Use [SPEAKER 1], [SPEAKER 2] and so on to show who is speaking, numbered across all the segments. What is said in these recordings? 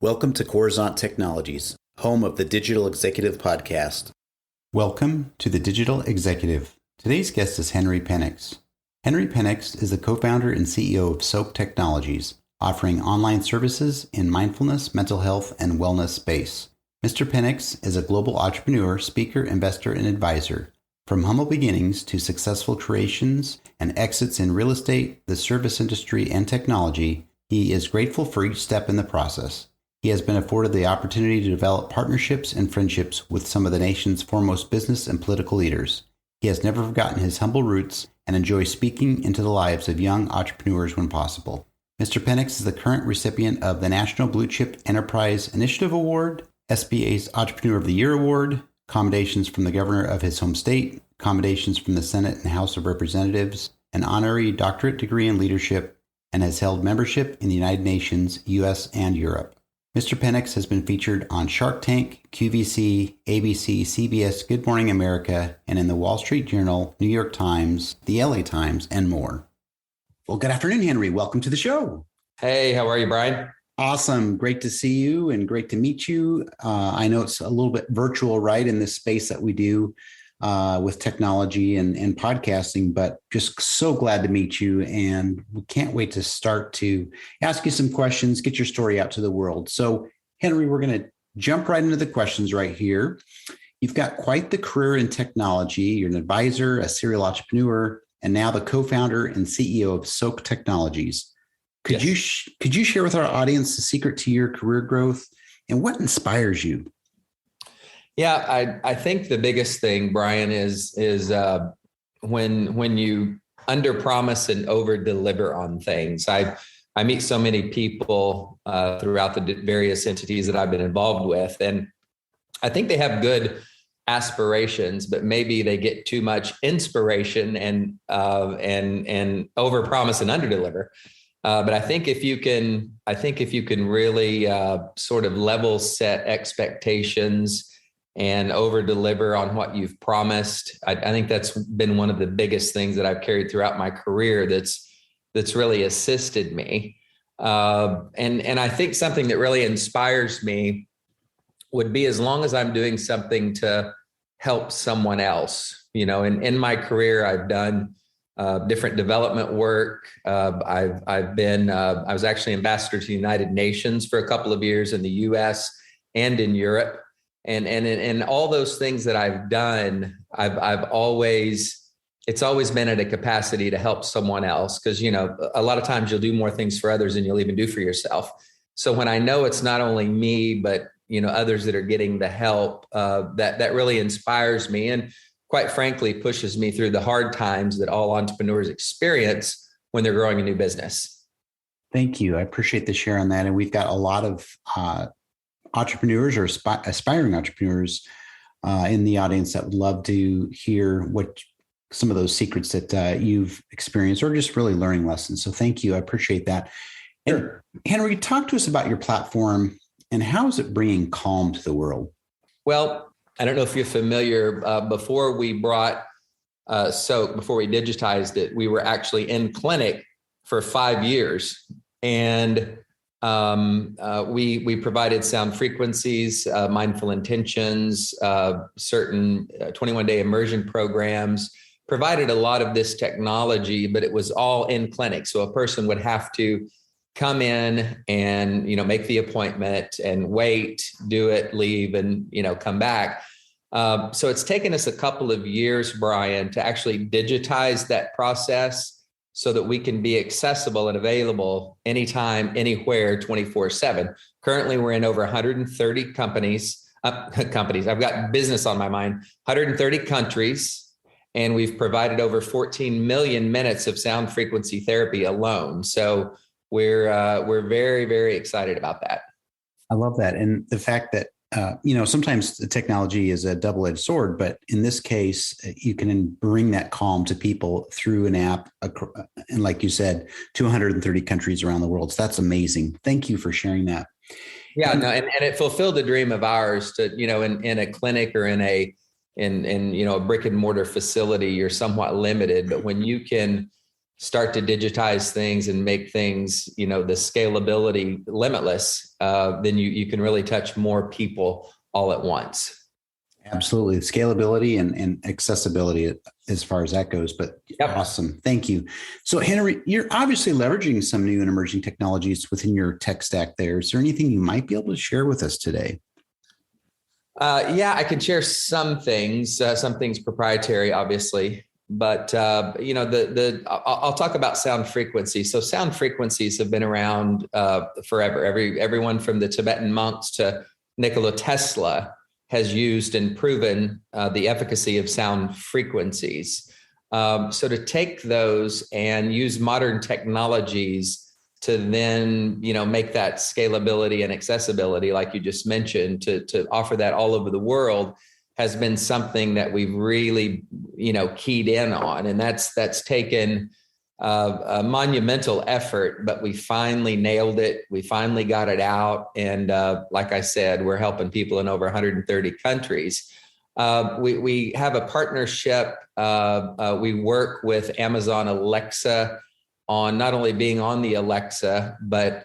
[SPEAKER 1] Welcome to Coruzant Technologies, home of the Digital Executive Podcast.
[SPEAKER 2] Welcome to the Digital Executive. Today's guest is Henry Penix. Henry Penix is the co-founder and CEO of Soaak Technologies, offering online services in mindfulness, mental health, and wellness space. Mr. Penix is a global entrepreneur, speaker, investor, and advisor. From humble beginnings to successful creations and exits in real estate, the service industry, and technology, he is grateful for each step in the process. He has been afforded the opportunity to develop partnerships and friendships with some of the nation's foremost business and political leaders. He has never forgotten his humble roots and enjoys speaking into the lives of young entrepreneurs when possible. Mr. Penix is the current recipient of the National Blue Chip Enterprise Initiative Award, SBA's Entrepreneur of the Year Award, commendations from the governor of his home state, commendations from the Senate and House of Representatives, an honorary doctorate degree in leadership, and has held membership in the United Nations, U.S., and Europe. Mr. Penix has been featured on Shark Tank, QVC, ABC, CBS, Good Morning America, and in the Wall Street Journal, New York Times, the LA Times, and more. Well, good afternoon, Henry. Welcome to the show.
[SPEAKER 3] Hey, how are you, Brian?
[SPEAKER 2] Awesome. Great to see you and great to meet you. I know it's a little bit virtual, right, in this space that we do with technology and podcasting, but just so glad to meet you. And we can't wait to start to ask you some questions, get your story out to the world. So, Henry, we're going to jump right into the questions right here. You've got quite the career in technology. You're an advisor, a serial entrepreneur, and now the co-founder and CEO of Soaak Technologies. Could you share with our audience the secret to your career growth and what inspires you?
[SPEAKER 3] Yeah, I think the biggest thing, Brian, is when you underpromise and overdeliver on things. I meet so many people throughout the various entities that I've been involved with, and I think they have good aspirations, but maybe they get too much inspiration and overpromise and underdeliver. But I think if you can really sort of level set expectations and over deliver on what you've promised, I think that's been one of the biggest things that I've carried throughout my career that's really assisted me. And I think something that really inspires me would be as long as I'm doing something to help someone else. You know, in my career, I've done different development work. I was actually ambassador to the United Nations for a couple of years in the US and in Europe. And all those things that I've done, it's always been at a capacity to help someone else. Cause you know, a lot of times you'll do more things for others than you'll even do for yourself. So when I know it's not only me, but you know, others that are getting the help, that really inspires me. And quite frankly, pushes me through the hard times that all entrepreneurs experience when they're growing a new business.
[SPEAKER 2] Thank you. I appreciate the share on that. And we've got a lot of entrepreneurs or aspiring entrepreneurs in the audience that would love to hear what some of those secrets that you've experienced or just really learning lessons. So thank you. I appreciate that.
[SPEAKER 3] Sure.
[SPEAKER 2] And Henry, talk to us about your platform and how is it bringing calm to the world?
[SPEAKER 3] Well, I don't know if you're familiar. Before we brought Soaak, before we digitized it, we were actually in clinic for 5 years, and we provided sound frequencies, mindful intentions, certain 21-day immersion programs. Provided a lot of this technology, but it was all in clinic. So a person would have to come in and make the appointment and wait, do it, leave, and come back. So it's taken us a couple of years, Brian, to actually digitize that process so that we can be accessible and available anytime, anywhere, 24/7. Currently, we're in over 130 companies. I've got business on my mind, 130 countries, and we've provided over 14 million minutes of sound frequency therapy alone. So we're very, very excited about that.
[SPEAKER 2] I love that. And the fact that sometimes the technology is a double-edged sword, but in this case, you can bring that calm to people through an app. And like you said, 230 countries around the world. So that's amazing. Thank you for sharing that.
[SPEAKER 3] Yeah, and it fulfilled a dream of ours to, in a clinic or in a brick and mortar facility, you're somewhat limited. But when you can start to digitize things and make things, the scalability limitless, then you can really touch more people all at once.
[SPEAKER 2] Absolutely. Scalability and accessibility as far as that goes, but
[SPEAKER 3] Yep.
[SPEAKER 2] Awesome. Thank you. So Henry, you're obviously leveraging some new and emerging technologies within your tech stack there. Is there anything you might be able to share with us today?
[SPEAKER 3] Yeah, I can share some things proprietary, obviously, but I'll talk about sound frequency. So sound frequencies have been around forever. Everyone from the Tibetan monks to Nikola Tesla has used and proven the efficacy of sound frequencies. So to take those and use modern technologies to then, make that scalability and accessibility, like you just mentioned, to offer that all over the world has been something that we've really, keyed in on. And that's taken a monumental effort, but we finally nailed it. We finally got it out. And like I said, we're helping people in over 130 countries. We have a partnership. We work with Amazon Alexa on not only being on the Alexa, but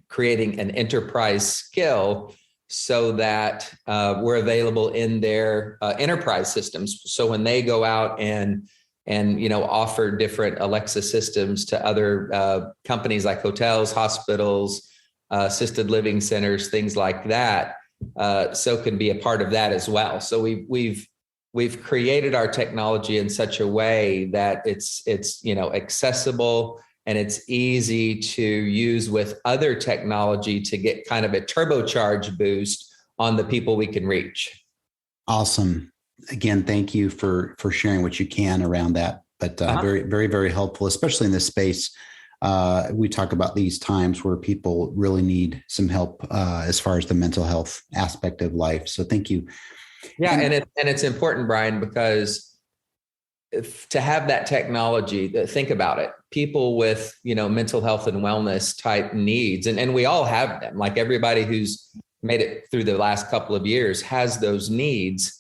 [SPEAKER 3] creating an enterprise skill so that we're available in their enterprise systems. So when they go out and offer different Alexa systems to other companies like hotels, hospitals, assisted living centers, things like that, so can be a part of that as well. So we've created our technology in such a way that it's accessible and it's easy to use with other technology to get kind of a turbocharged boost on the people we can reach.
[SPEAKER 2] Awesome. Again, thank you for sharing what you can around that, but very, very, very helpful, especially in this space. We talk about these times where people really need some help as far as the mental health aspect of life. So thank you.
[SPEAKER 3] Yeah, and it's important, Brian, because to have that technology, think about it. People with mental health and wellness type needs, and we all have them. Like everybody who's made it through the last couple of years has those needs.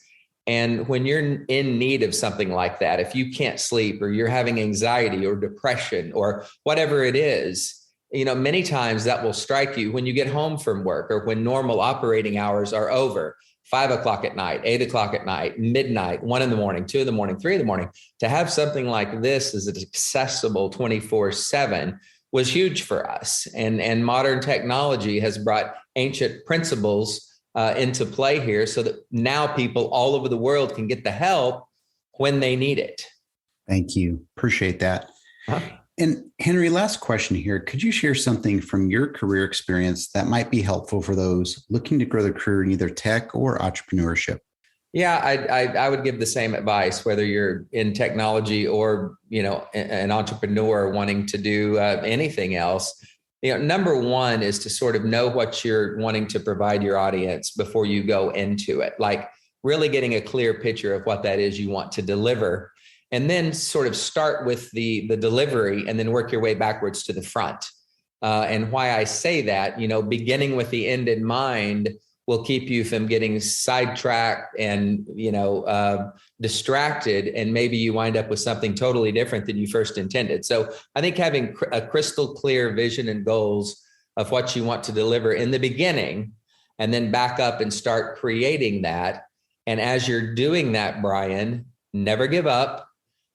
[SPEAKER 3] And when you're in need of something like that, if you can't sleep or you're having anxiety or depression or whatever it is, many times that will strike you when you get home from work or when normal operating hours are over. 5 o'clock at night, 8 o'clock at night, midnight, 1 in the morning, 2 in the morning, 3 in the morning. To have something like this as accessible 24/7 was huge for us. And modern technology has brought ancient principles into play here so that now people all over the world can get the help when they need it.
[SPEAKER 2] Thank you. Appreciate that. And Henry, last question here. Could you share something from your career experience that might be helpful for those looking to grow their career in either tech or entrepreneurship?
[SPEAKER 3] Yeah, I would give the same advice, whether you're in technology or, an entrepreneur wanting to do anything else. Number one is to sort of know what you're wanting to provide your audience before you go into it, like really getting a clear picture of what that is you want to deliver. And then sort of start with the delivery and then work your way backwards to the front. And why I say that, beginning with the end in mind will keep you from getting sidetracked and, distracted. And maybe you wind up with something totally different than you first intended. So I think having a crystal clear vision and goals of what you want to deliver in the beginning, and then back up and start creating that. And as you're doing that, Brian, never give up.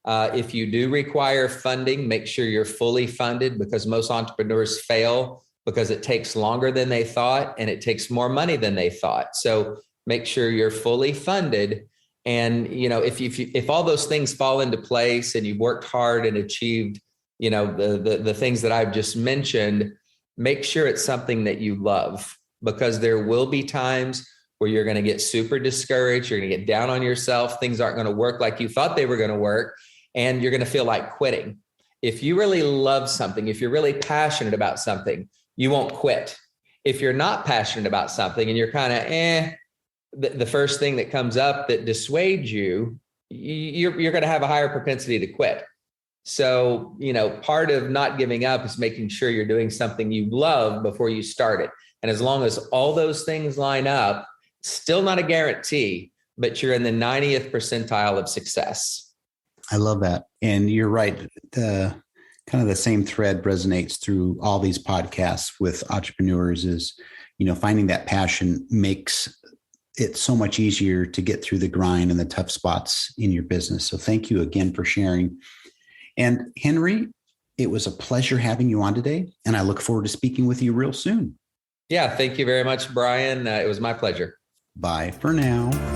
[SPEAKER 3] If you do require funding, make sure you're fully funded, because most entrepreneurs fail because it takes longer than they thought and it takes more money than they thought. So make sure you're fully funded. And, if all those things fall into place and you've worked hard and achieved, the things that I've just mentioned, make sure it's something that you love, because there will be times where you're going to get super discouraged. You're going to get down on yourself. Things aren't going to work like you thought they were going to work. And you're going to feel like quitting. If you really love something, if you're really passionate about something, you won't quit. If you're not passionate about something and you're kind of the first thing that comes up that dissuades you, you're going to have a higher propensity to quit. So, part of not giving up is making sure you're doing something you love before you start it. And as long as all those things line up, still not a guarantee, but you're in the 90th percentile of success.
[SPEAKER 2] I love that. And you're right. The kind of the same thread resonates through all these podcasts with entrepreneurs is, finding that passion makes it so much easier to get through the grind and the tough spots in your business. So thank you again for sharing. And Henry, it was a pleasure having you on today, and I look forward to speaking with you real soon.
[SPEAKER 3] Yeah, thank you very much, Brian. It was my pleasure.
[SPEAKER 2] Bye for now.